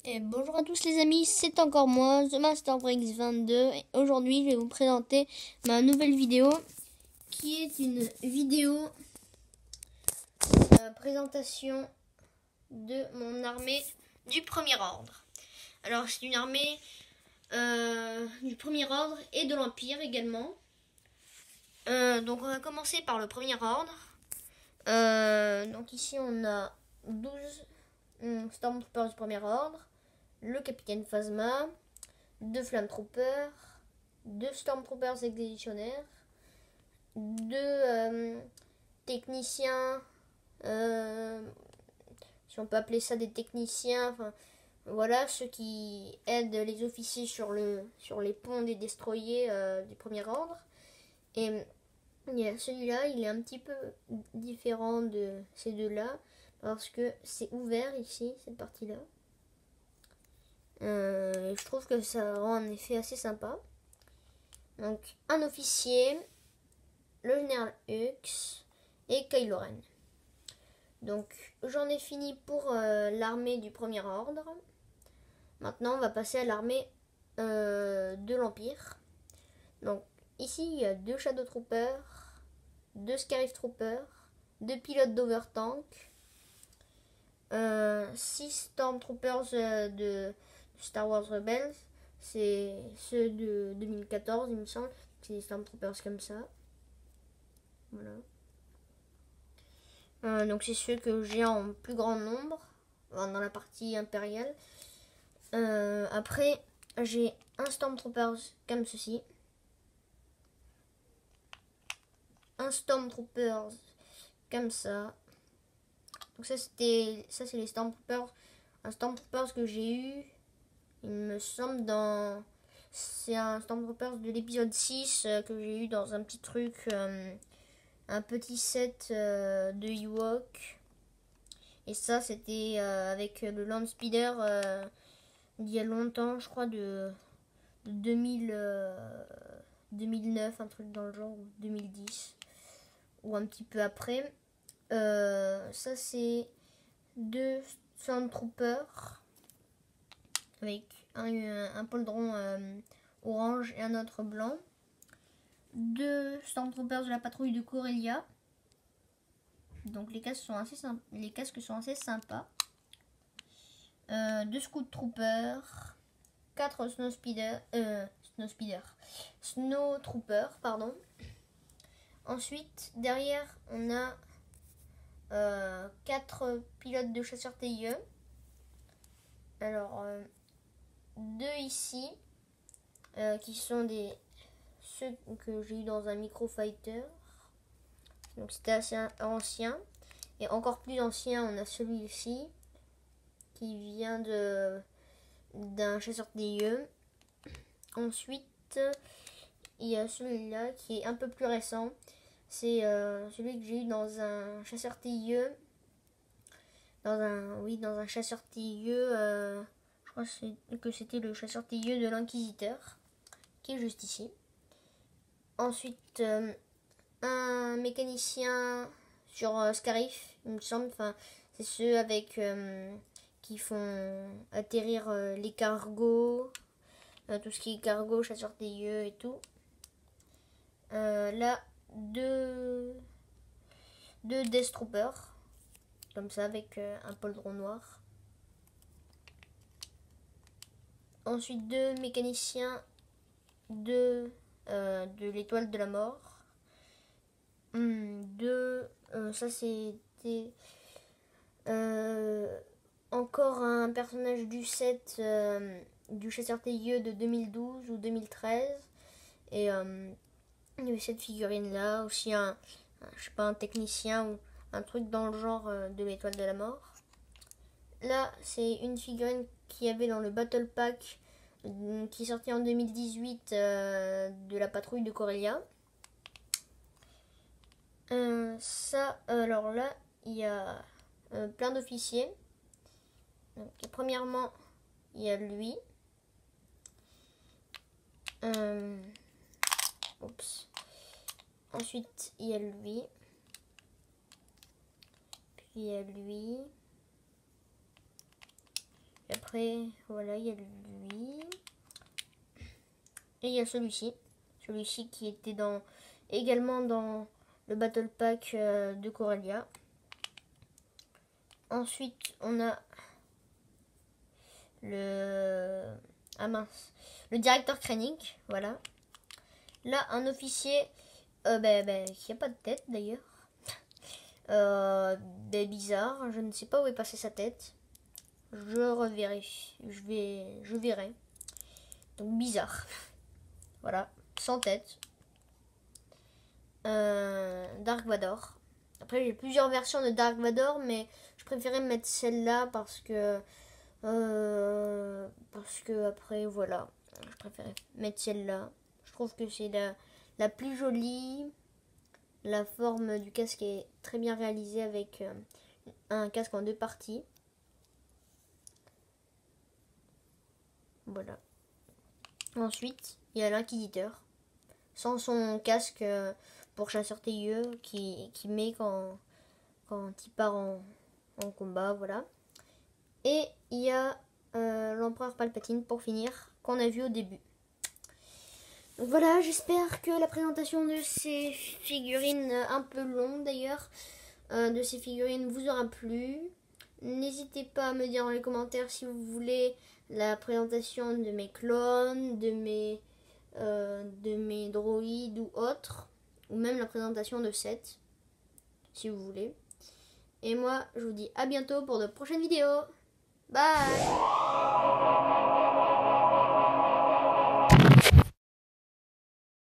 Et bonjour à tous les amis, c'est encore moi, The Master Breaks 22 et aujourd'hui je vais vous présenter ma nouvelle vidéo qui est une vidéo présentation de mon armée du premier ordre. Alors c'est une armée du premier ordre et de l'Empire également. Donc on va commencer par le premier ordre. Donc ici on a 12 Stormtroopers du premier ordre, le capitaine Phasma, 2 Flametroopers, 2 Stormtroopers expéditionnaires, 2 techniciens, si on peut appeler ça des techniciens, enfin voilà, ceux qui aident les officiers sur les ponts des destroyers du premier ordre. Et celui-là, il est un petit peu différent de ces deux-là, parce que c'est ouvert ici, cette partie-là. Je trouve que ça rend un effet assez sympa. Donc, un officier, le général Hux et Kylo Ren. Donc, j'en ai fini pour l'armée du premier ordre. Maintenant, on va passer à l'armée de l'Empire. Donc, ici, il y a 2 Shadow Troopers, 2 Scarif Troopers, 2 pilotes d'Overtank, 6 Stormtroopers de Star Wars Rebels, c'est ceux de 2014 il me semble, c'est des Stormtroopers comme ça. Voilà. Donc c'est ceux que j'ai en plus grand nombre dans la partie impériale. Après j'ai un Stormtroopers comme ceci, un Stormtroopers comme ça. Donc ça c'est les Stormtroopers, un Stormtroopers que j'ai eu, il me semble c'est un Stormtroopers de l'épisode 6 que j'ai eu dans un petit truc, un petit set de Ewok. Et ça c'était avec le Land Speeder d'il y a longtemps, je crois de 2009, un truc dans le genre, ou 2010, ou un petit peu après. Ça c'est 2 Stormtroopers avec un poldron orange et un autre blanc, 2 Stormtroopers de la patrouille de Corellia. Donc les casques sont assez sympas. 2 Scout Troopers, 4 Snow Troopers, pardon. Ensuite, derrière, on a 4 pilotes de chasseurs TIE. Alors, 2 ici, qui sont ceux que j'ai eu dans un Microfighter. Donc c'était assez ancien. Et encore plus ancien, on a celui-ci, qui vient d'un chasseur TIE. Ensuite, il y a celui-là qui est un peu plus récent. C'est celui que j'ai eu dans un chasseur TIE. Dans un chasseur TIE. Je crois que c'était le chasseur TIE de l'Inquisiteur, qui est juste ici. Ensuite, un mécanicien sur Scarif, il me semble. Enfin, c'est ceux avec qui font atterrir les cargos, tout ce qui est cargo, chasseur TIE et tout. Là, 2 Death Troopers, comme ça, avec un poldron noir. Ensuite, 2 mécaniciens de l'étoile de la mort. Ça c'était encore un personnage du set du chasseur TIE de 2012 ou 2013. Et il y avait cette figurine là, aussi je sais pas, un technicien ou un truc dans le genre de l'étoile de la mort. Là, c'est une figurine qu'il y avait dans le Battle Pack qui est sorti en 2018 de la patrouille de Corellia. Alors là, il y a plein d'officiers. Donc, premièrement, il y a lui. Ensuite, il y a lui. il y a lui. Et après, voilà, il y a lui. Et il y a celui-ci. Celui-ci qui était également dans le Battle Pack de Corellia. Ensuite, on a le... Ah mince. Le directeur Krennic, voilà. Là, un officier qui a pas de tête d'ailleurs. Bizarre, je ne sais pas où est passée sa tête. Je reverrai. Je verrai. Donc bizarre. Voilà, sans tête. Dark Vador. Après, j'ai plusieurs versions de Dark Vador, mais je préférais mettre celle-là parce que après, voilà, je préférais mettre celle-là. Je trouve que c'est la plus jolie. La forme du casque est très bien réalisée avec un casque en 2 parties. Voilà. Ensuite, il y a l'Inquisiteur. Sans son casque pour chasseur tailleux qui met quand il part en combat, voilà. Et il y a l'Empereur Palpatine pour finir, qu'on a vu au début. Donc voilà, j'espère que la présentation de ces figurines, un peu longue d'ailleurs, de ces figurines vous aura plu. N'hésitez pas à me dire dans les commentaires si vous voulez la présentation de mes clones, de mes droïdes ou autres, ou même la présentation de Seth, si vous voulez. Et moi, je vous dis à bientôt pour de prochaines vidéos. Bye!